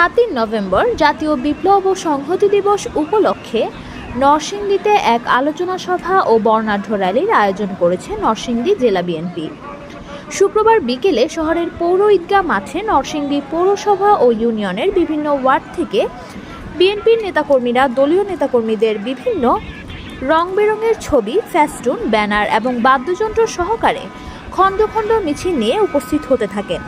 7ই November জাতীয় বিপ্লব ও সংহতি দিবস উপলক্ষে নরসিংদীতে এক আলোচনা সভা ও বর্ণাঢ্য র্যালির আয়োজন করেছে নরসিংদী জেলা বিএনপি। শুক্রবার বিকেলে শহরের পৌর ঈদগাহ মাঠে নরসিংদী পৌরসভা ও ইউনিয়নের বিভিন্ন ওয়ার্ড থেকে বিএনপির নেতাকর্মীরা দলীয় নেতাকর্মীদের বিভিন্ন রং বেরঙের ছবি, ফেস্টুন, ব্যানার এবং বাদ্যযন্ত্র সহকারে খণ্ড খণ্ড মিছিল নিয়ে উপস্থিত হতে থাকেন।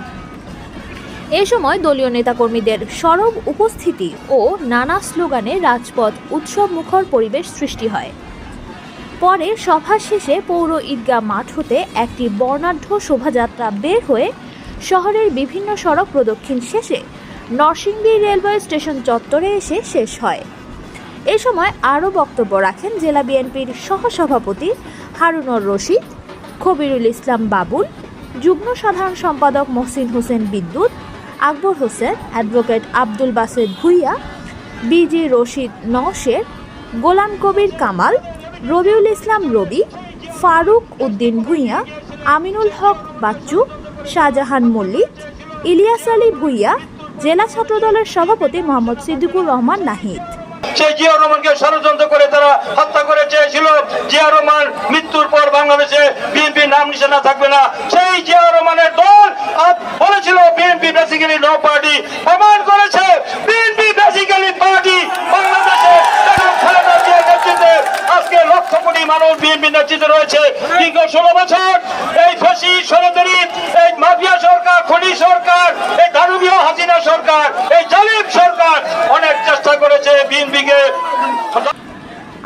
এ সময় দলীয় নেতাকর্মীদের সরব উপস্থিতি ও নানা স্লোগানে রাজপথ উৎসব মুখর পরিবেশ সৃষ্টি হয়। পরে সভা শেষে পৌর ঈদগাহ মাঠ হতে একটি বর্ণাঢ্য শোভাযাত্রা বের হয়ে শহরের বিভিন্ন সড়ক প্রদক্ষিণ শেষে নরসিংদী রেলওয়ে স্টেশন চত্বরে এসে শেষ হয়। এ সময় আরও বক্তব্য রাখেন জেলা বিএনপির সহসভাপতি হারুনুর রশিদ, খবিরুল ইসলাম বাবুল, যুগ্ম সাধারণ সম্পাদক মহসিন হোসেন বিদ্যুৎ, আকবর হোসেন, অ্যাডভোকেট আব্দুল বাসেদ ভুইয়া, বিজি রশিদ নওশের, গোলাম কবির কামাল, রবিউল ইসলাম রবি, ফারুক উদ্দিন ভুইয়া, আমিনুল হক বাচ্চু, শাহজাহান মল্লিক, ইলিয়াস আলী ভুইয়া, জেলা ছাত্রদলের সভাপতি মোহাম্মদ সিদ্দিকুর রহমান নাহিদ। সেই জিয়াউর রহমানকে ষড়যন্ত্র করে তারা হত্যা করে চেয়েছিল। জিয়াউর রহমান মৃত্যুর পর বাংলাদেশে বিএনপির নাম নিশানা থাকবে না। সেই জিয়াউর রহমানের দল বলেছিল বিএনপি বেসিক্যালি নো পার্টি, প্রমাণ করেছে বিএনপি বেসিক্যালি পার্টি। বাংলাদেশে আজকে লক্ষ কোটি মানুষ বিএনপি নেতৃত্বে রয়েছে। দীর্ঘ 16 বছর এই ফাঁসি সরকারি, এই মাফিয়া সরকার, খনি সরকার, এই দানবীয় হাসিনা সরকার, এই জালিম সরকার অনেক চেষ্টা করেছে বিএনপিকে।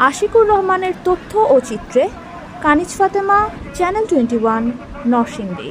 আশিকুর রহমানের তথ্য ও চিত্রে কানিজ ফাতেমা, চ্যানেল 21, নরসিংদী।